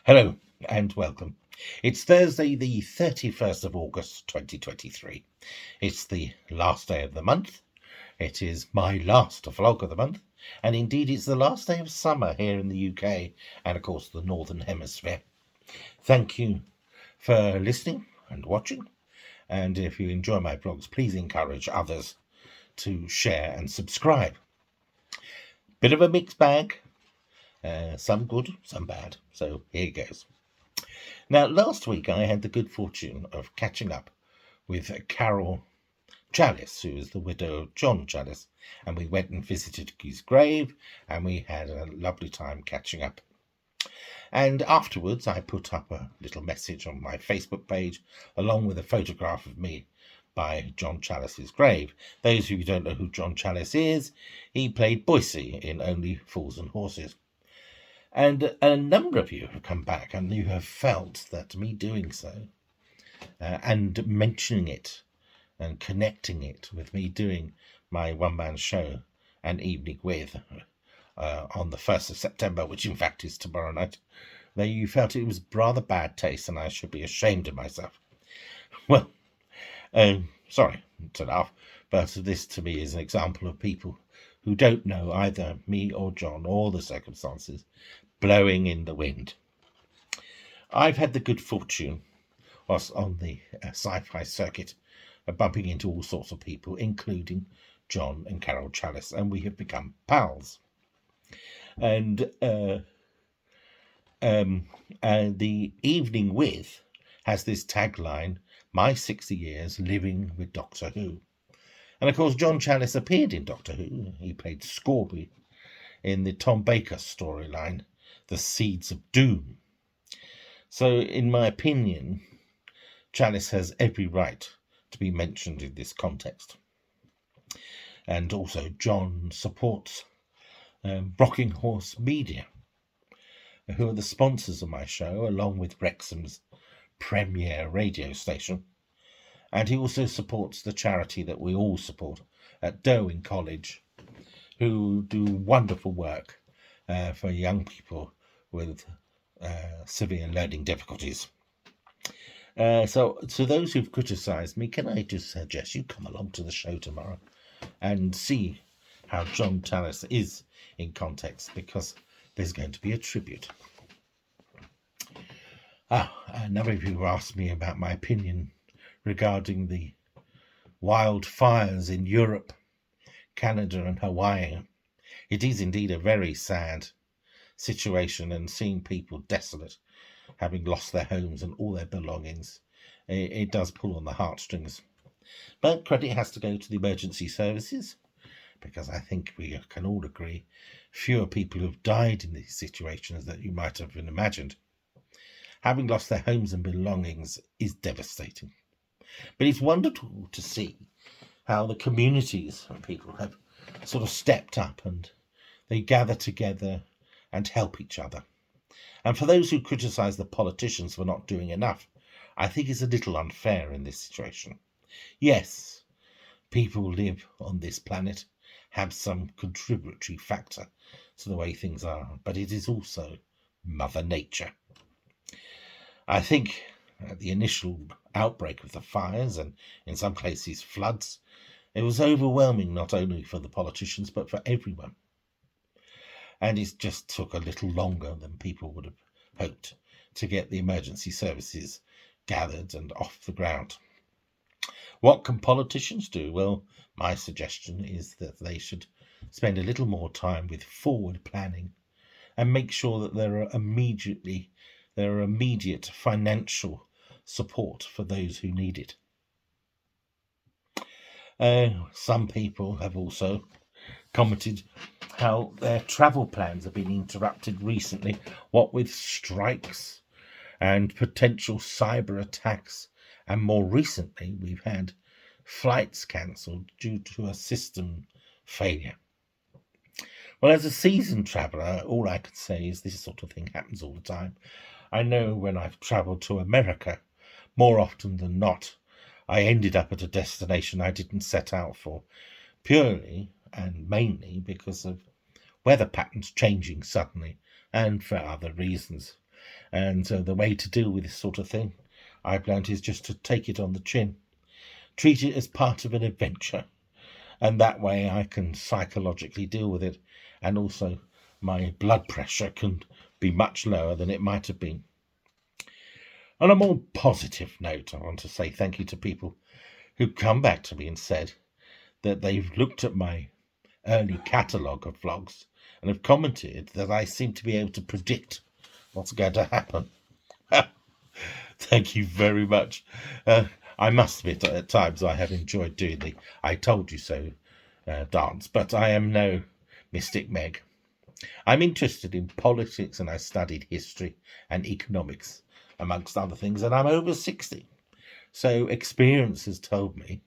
Hello and welcome. It's Thursday, the 31st of August 2023. It's the last day of the month. It is my last vlog of the month, and indeed it's the last day of summer here in the UK and, of course, the Northern Hemisphere. Thank you for listening and watching, and if you enjoy my vlogs, please encourage others to share and subscribe. Bit of a mixed bag. Some good, some bad. So here goes. Now, last week I had the good fortune of catching up with Carol Challis, who is the widow of John Challis, and we went and visited his grave, and we had a lovely time catching up. And afterwards I put up a little message on my Facebook page, along with a photograph of me by John Challis's grave. Those of you who don't know who John Challis is, he played Boycie in Only Fools and Horses. And a number of you have come back and you have felt that me doing so and mentioning it and connecting it with me doing my one-man show, An Evening With, on the 1st of September, which in fact is tomorrow night, that you felt it was rather bad taste and I should be ashamed of myself. Well, sorry to laugh, but this to me is an example of people who don't know either me or John or the circumstances blowing in the wind. I've had the good fortune, whilst on the sci-fi circuit, of bumping into all sorts of people, including John and Carol Challis, and we have become pals. And the Evening With has this tagline, "My 60 years living with Doctor Who." And of course, John Challis appeared in Doctor Who. He played Scorby in the Tom Baker storyline, The Seeds of Doom. So, in my opinion, Challis has every right to be mentioned in this context. And also, John supports Rocking Horse Media, who are the sponsors of my show, along with Wrexham's premier radio station. And he also supports the charity that we all support at Derwent College, who do wonderful work for young people with severe learning difficulties. So to those who've criticised me, can I just suggest you come along to the show tomorrow and see how John Challis is in context, because there's going to be a tribute. A number of you asked me about my opinion regarding the wildfires in Europe, Canada and Hawaii. It is indeed a very sad situation, and seeing people desolate, having lost their homes and all their belongings, it does pull on the heartstrings. But credit has to go to the emergency services, because I think we can all agree fewer people have died in these situations than you might have imagined. Having lost their homes and belongings is devastating. But it's wonderful to see how the communities and people have sort of stepped up and they gather together and help each other. And for those who criticise the politicians for not doing enough, I think it's a little unfair in this situation. Yes, people live on this planet, have some contributory factor to the way things are, but it is also Mother Nature. I think at the initial outbreak of the fires and in some places floods, it was overwhelming not only for the politicians but for everyone. And it just took a little longer than people would have hoped to get the emergency services gathered and off the ground. What can politicians do? Well, my suggestion is that they should spend a little more time with forward planning and make sure that there are immediate financial support for those who need it. Some people have also commented how their travel plans have been interrupted recently, what with strikes and potential cyber attacks, and more recently we've had flights cancelled due to a system failure. Well, as a seasoned traveller, all I can say is this sort of thing happens all the time. I know when I've travelled to America, more often than not, I ended up at a destination I didn't set out for, purely and mainly because of weather patterns changing suddenly and for other reasons. And the way to deal with this sort of thing, I've learned, is just to take it on the chin. Treat it as part of an adventure. And that way I can psychologically deal with it. And also my blood pressure can be much lower than it might have been. On a more positive note, I want to say thank you to people who've come back to me and said that they've looked at my early catalogue of vlogs and have commented that I seem to be able to predict what's going to happen. Thank you very much. I must admit, at times I have enjoyed doing the I told you so dance, but I am no Mystic Meg. I'm interested in politics, and I studied history and economics, amongst other things, and I'm over 60. So experience has told me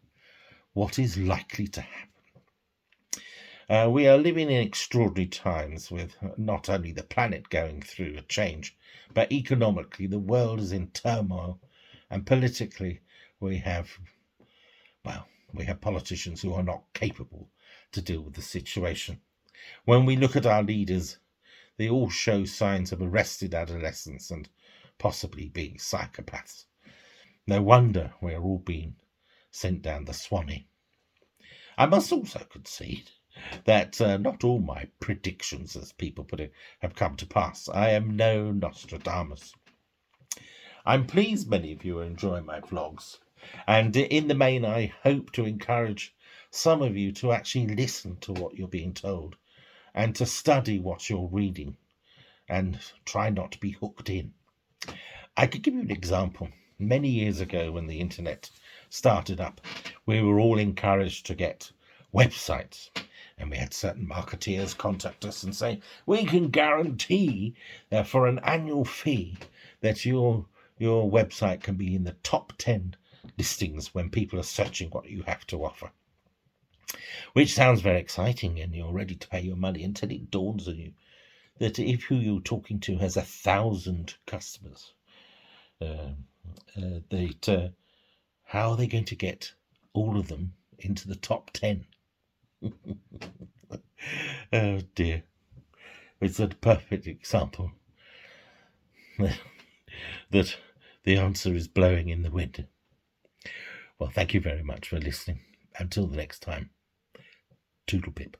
what is likely to happen. We are living in extraordinary times, with not only the planet going through a change, but economically the world is in turmoil, and politically we have politicians who are not capable to deal with the situation. When we look at our leaders, they all show signs of arrested adolescence and possibly being psychopaths. No wonder we're all being sent down the Swanee. I must also concede that not all my predictions, as people put it, have come to pass. I am no Nostradamus. I'm pleased many of you are enjoying my vlogs, and in the main I hope to encourage some of you to actually listen to what you're being told and to study what you're reading and try not to be hooked in. I could give you an example. Many years ago, when the internet started up, we were all encouraged to get websites, and we had certain marketeers contact us and say, we can guarantee for an annual fee that your website can be in the top 10 listings when people are searching what you have to offer. Which sounds very exciting, and you're ready to pay your money until it dawns on you that if who you're talking to has 1,000 customers, how are they going to get all of them into the top 10? Oh dear. It's a perfect example that the answer is blowing in the wind. Well, thank you very much for listening. Until the next time, toodle pip.